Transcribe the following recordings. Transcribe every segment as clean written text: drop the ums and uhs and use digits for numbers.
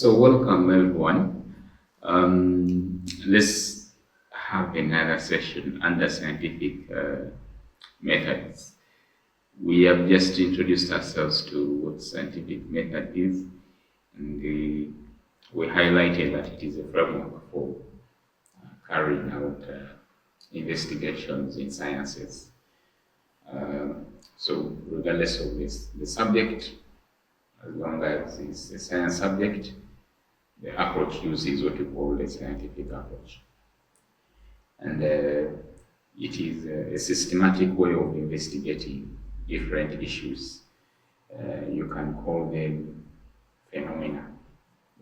So welcome everyone. Let's have another session under scientific methods. We have just introduced ourselves to what scientific method is, and we highlighted that it is a framework for carrying out investigations in sciences. So regardless of the subject, as long as it's a science subject, the approach used is what we call the scientific approach. And it is a systematic way of investigating different issues. You can call them phenomena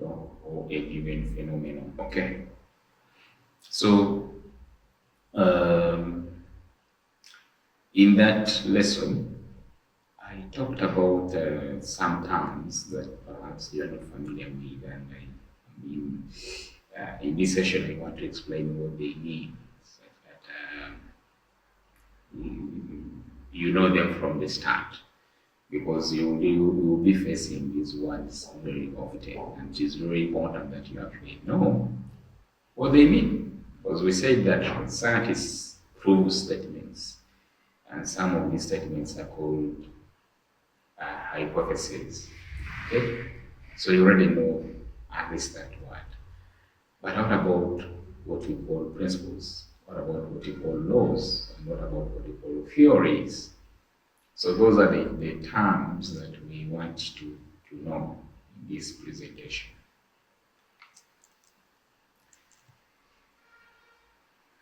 or a given phenomenon. Okay. So in that lesson, I talked about some terms that perhaps you are not familiar with, and in this session I want to explain what they mean, so that you know them from the start, because you will be facing these words very often, and it is very important that you actually know what they mean, because we said that scientists prove statements, and some of these statements are called hypotheses. Okay, so you already know at least that word. But what about what we call principles? What about what we call laws? And what about what we call theories? So those are the terms that we want to know in this presentation.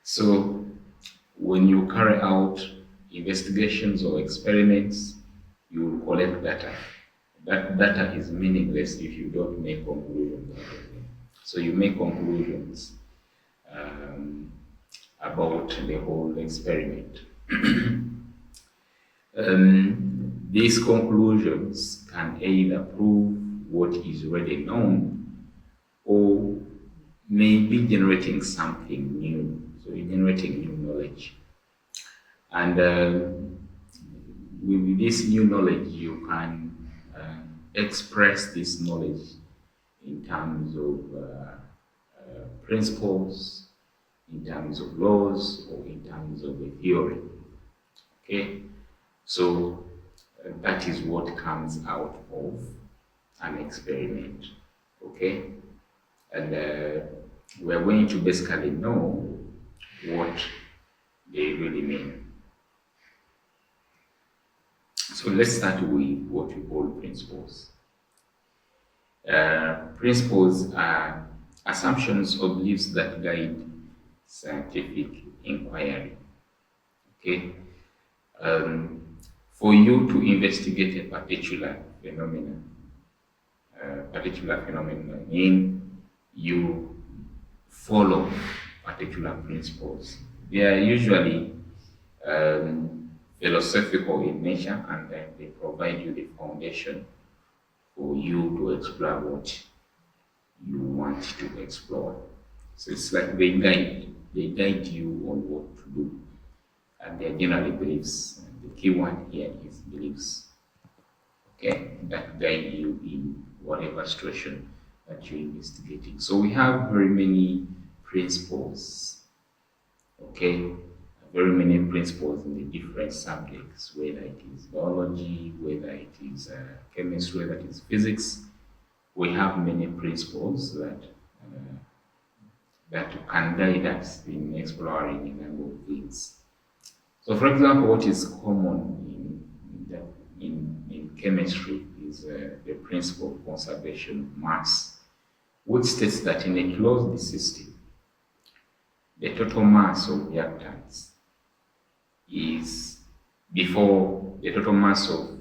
So when you carry out investigations or experiments, you will collect data. That data is meaningless if you don't make conclusions out of them. So you make conclusions about the whole experiment. These conclusions can either prove what is already known or maybe generating something new. So you're generating new knowledge. And with this new knowledge, you can express this knowledge in terms of principles, in terms of laws, or in terms of a theory. Okay, so that is what comes out of an experiment. Okay, and we're going to basically know what they really mean. So let's start with what we call principles. Principles are assumptions or beliefs that guide scientific inquiry. Okay, for you to investigate a particular phenomenon, you follow particular principles. They are usually philosophical in nature, and they provide you the foundation for you to explore what you want to explore. So it's like they guide you on what to do, and they're generally beliefs. The key one here is beliefs. Okay, that guide you in whatever situation that you're investigating. So we have very many principles. Okay, very many principles in the different subjects, whether it is biology, whether it is chemistry, whether it is physics. We have many principles that can guide us in exploring a number of things. So, for example, what is common in chemistry is the principle of conservation of mass, which states that in a closed system, the total mass of reactants is before the total mass of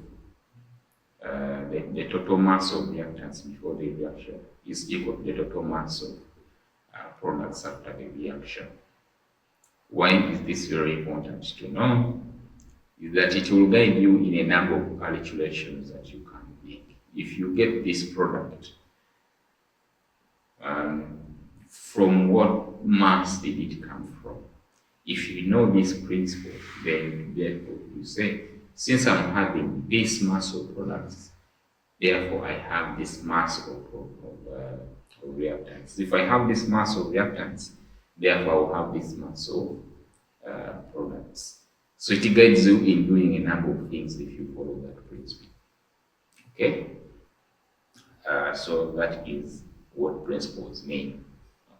reactants before the reaction is equal to the total mass of products after the reaction. Why is this very important to know? Is that it will guide you in a number of calculations that you can make. If you get this product, from what mass did it come from? If you know this principle, then therefore you say, since I'm having this mass of products, Therefore, I have this mass of reactants. If I have this mass of reactants, therefore I will have this mass of products. So it guides you in doing a number of things if you follow that principle. Okay? So that is what principles mean.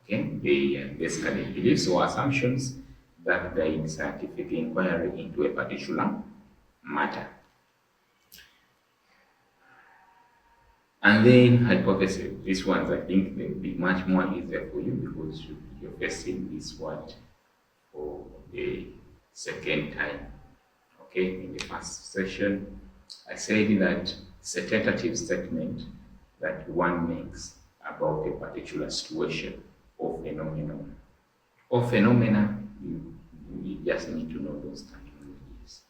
Okay? They basically beliefs or assumptions that guide scientific inquiry into a particular matter. And then hypothesis. These ones I think they will be much more easier for you because you're facing this word for the second time. Okay, in the first session, I said that it's a tentative statement that one makes about a particular situation or phenomenon. Or phenomena, you just need to know those terminologies.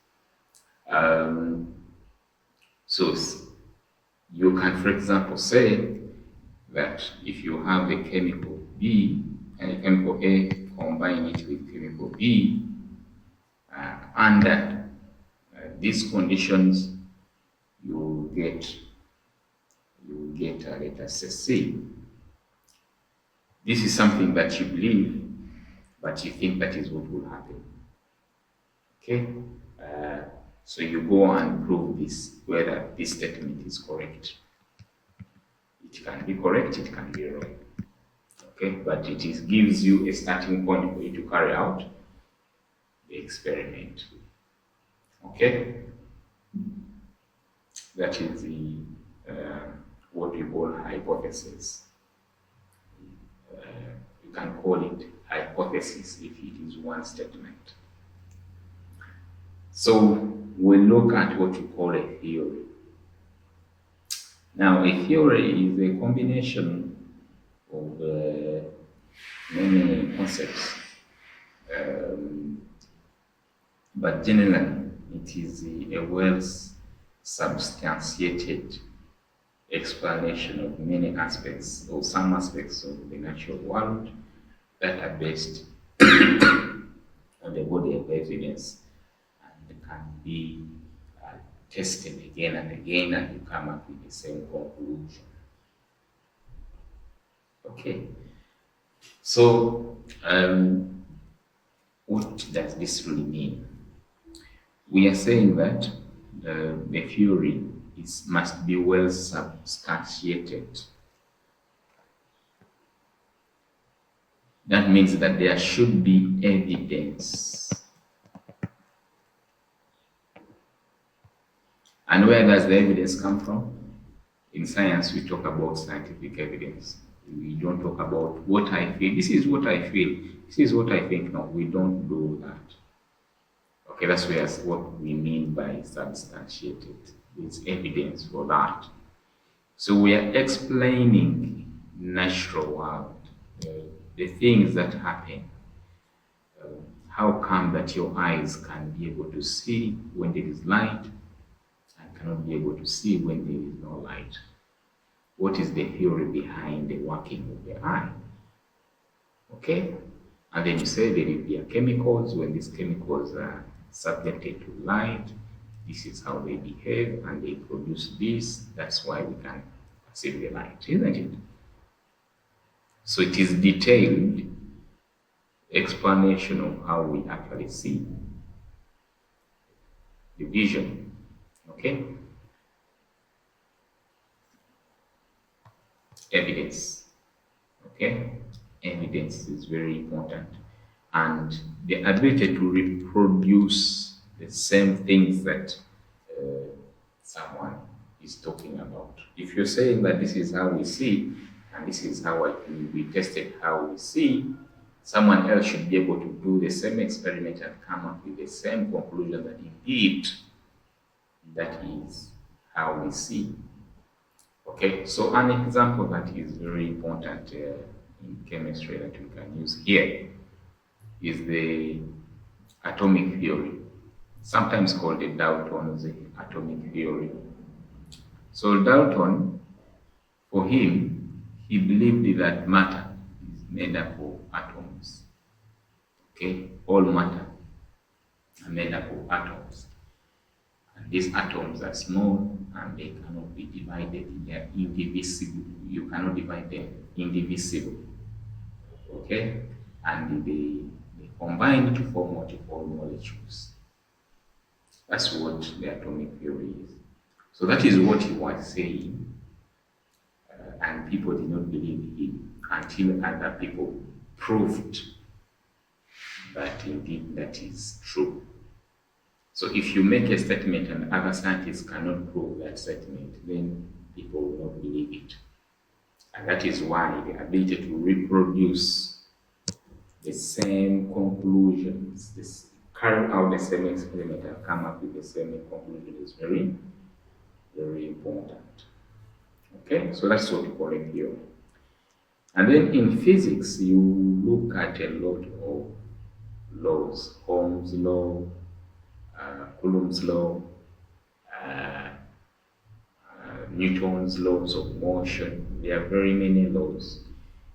So you can, for example, say that if you have a chemical B and a chemical A, combine it with chemical B, under these conditions, you get let us say C. This is something that you believe, but you think that is what will happen. Okay, so you go and prove this, whether this statement is correct. It can be correct, it can be wrong. Okay, but it gives you a starting point for you to carry out the experiment. Okay, that is the what we call hypothesis. You can call it hypothesis if it is one statement. So we'll look at what we call a theory. Now, a theory is a combination of many concepts, but generally it is a well substantiated explanation of many aspects or some aspects of the natural world that are based on the body of evidence and can be tested again and again, and you come up with the same conclusion. Okay, so what does this really mean? We are saying that the theory must be well substantiated. That means that there should be evidence. And where does the evidence come from? In science, we talk about scientific evidence. We don't talk about what I feel. This is what I feel. This is what I think. No, we don't do that. Okay, that's what we mean by substantiated. There's evidence for that. So we are explaining natural world, the things that happen. How come that your eyes can be able to see when there is light and cannot be able to see when there is no light? What is the theory behind the working of the eye? Okay? And then you say there are chemicals. When these chemicals are subjected to light, this is how they behave and they produce this. That's why we can perceive the light, isn't it? So it is detailed explanation of how we actually see the vision. Okay? Evidence. Okay? Evidence is very important. And the ability to reproduce the same things that someone is talking about. If you're saying that this is how we see, and this is how we tested how we see, someone else should be able to do the same experiment and come up with the same conclusion that indeed that is how we see. Okay, so an example that is very important in chemistry that we can use here is the atomic theory, sometimes called the Dalton's atomic theory. So Dalton, for him, he believed that matter is made up of atoms. Okay, all matter are made up of atoms. And these atoms are small and they cannot be divided. They are indivisible. You cannot divide them indivisible. Okay? And they combine to form what you call molecules. That's what the atomic theory is. So that is what he was saying, and people did not believe him until other people proved that indeed that is true. So if you make a statement and other scientists cannot prove that statement, then people will not believe it. And that is why the ability to reproduce the same conclusions, carry out the same experiment and come up with the same conclusion is very, very important. Okay, so that's what we call a theory. And then in physics, you look at a lot of laws: Ohm's law, Coulomb's law, Newton's laws of motion. There are very many laws.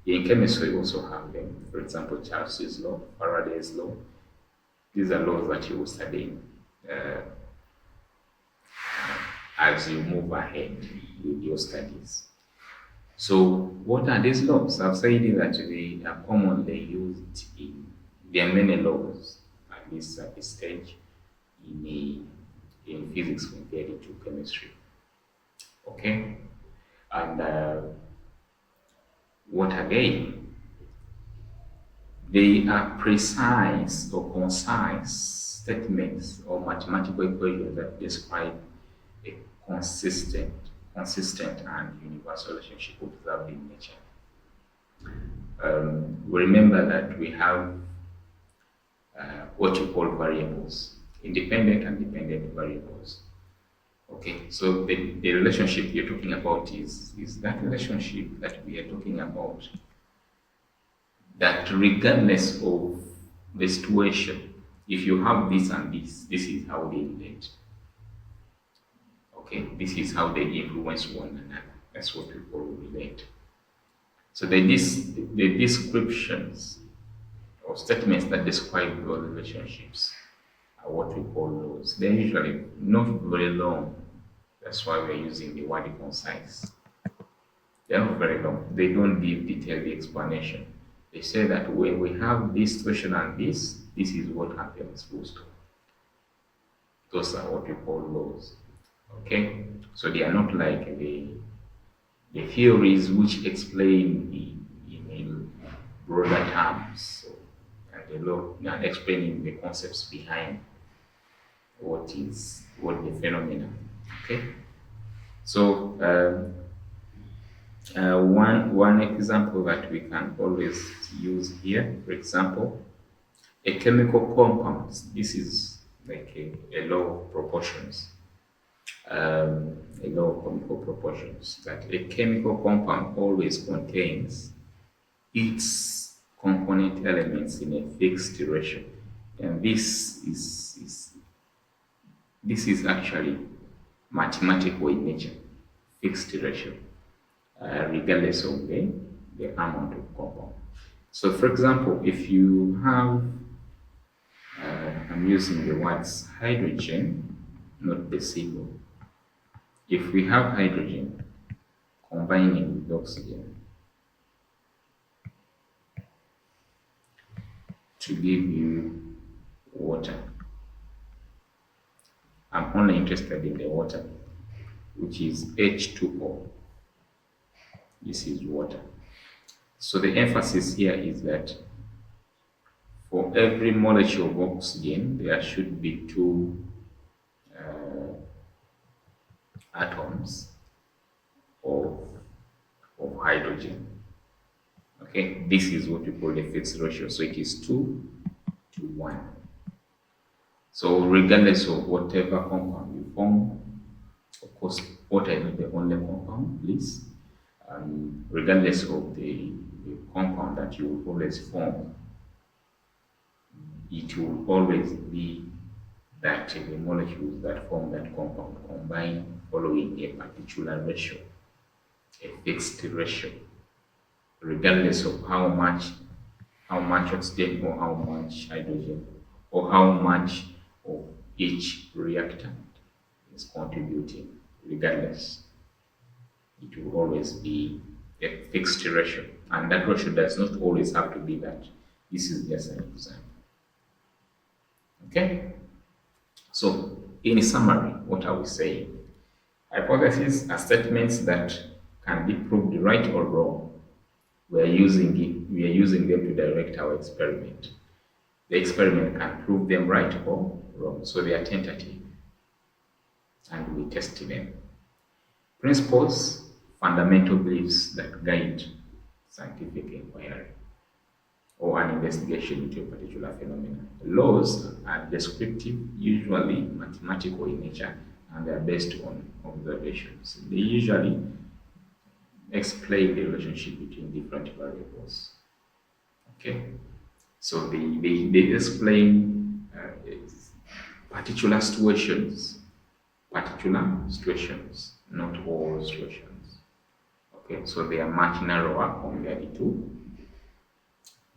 In chemistry, we also have them. For example, Charles's law, Faraday's law. These are laws that you will study as you move ahead with your studies. So, what are these laws? I've said that they are commonly used in. There are many laws at this stage in physics compared to chemistry. Okay, and what are they? They are precise or concise statements or mathematical equations that describe a consistent and universal relationship observed in nature. We remember that we have what you call variables, independent and dependent variables. Okay, so the relationship you're talking about is that relationship that we are talking about, that regardless of the situation, if you have this and this is how they relate. Okay, this is how they influence one another. That's what we call relate. So the descriptions or statements that describe those relationships are what we call laws. They're usually not very long. That's why we're using the word concise. They're not very long. They don't give detailed explanation. They say that when we have this situation and this is what happens, full stop. Those are what we call laws. Okay? So they are not like the theories which explain in broader terms, and the law and explaining the concepts behind what the phenomena. Okay, so one example that we can always use here, for example, a chemical compound. This is like a law of proportions. A law of chemical proportions, that a chemical compound always contains its component elements in a fixed ratio, and this is actually mathematical in nature, fixed ratio, regardless of the amount of compound. So, for example, if you have, I'm using the words hydrogen, not the symbol. If we have hydrogen combining with oxygen to give you water, I'm only interested in the water, which is H2O. This is water. So the emphasis here is that for every molecule of oxygen, there should be two atoms of hydrogen. Okay, this is what we call the fixed ratio. So it is 2 to 1. So regardless of whatever compound you form, of course, water is not the only compound, please. Regardless of the compound that you will always form, it will always be that the molecules that form that compound combine following a particular ratio, a fixed ratio, regardless of how much oxygen or how much hydrogen or how much of each reactant is contributing, regardless. It will always be a fixed ratio. And that ratio does not always have to be that. This is just an example. Okay? So, in summary, what are we saying? Hypotheses are statements that can be proved right or wrong. We are using them to direct our experiment. The experiment can prove them right or wrong, so they are tentative, and we test them. Principles, fundamental beliefs that guide scientific inquiry or an investigation into a particular phenomenon. Laws are descriptive, usually mathematical in nature, and they are based on observations. They usually explain the relationship between different variables. Okay, so they explain particular situations, not all situations. Okay, so they are much narrower compared to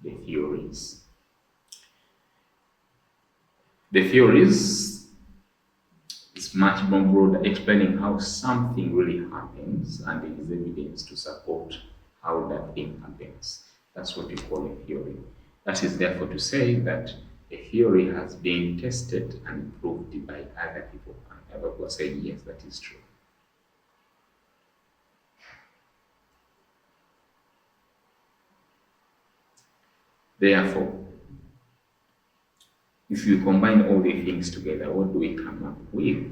the theories. The theories is much more broad, explaining how something really happens, and there is evidence to support how that thing happens. That's what we call a theory. That is therefore to say that a theory has been tested and proved by other people, and other people say yes, that is true. Therefore, if you combine all the things together, what do we come up with?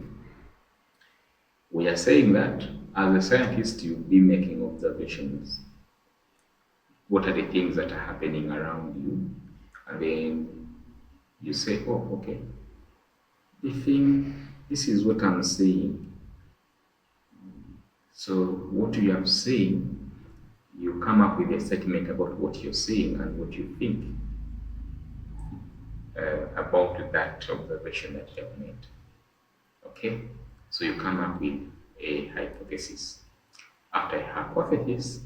We are saying that as a scientist, you'll be making observations. What are the things that are happening around you? And then you say, oh, okay, this is what I'm seeing. So what you have seen, you come up with a statement about what you're seeing and what you think about that observation that you have made. Okay, so you come up with a hypothesis. After a hypothesis,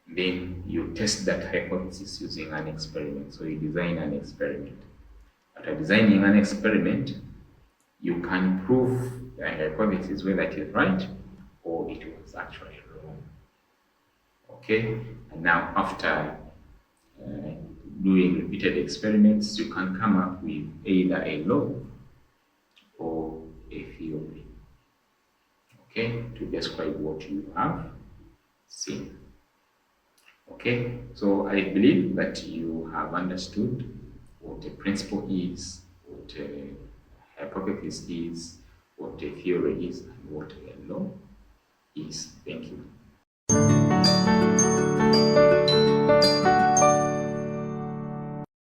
then you test that hypothesis using an experiment. So you design an experiment. After designing an experiment, you can prove the hypothesis whether it is right or it was actually wrong. Okay, and now after doing repeated experiments, you can come up with either a law or a theory, okay, to describe what you have seen. Okay, so I believe that you have understood what a principle is, what a hypothesis is, what a theory is, and what a law is.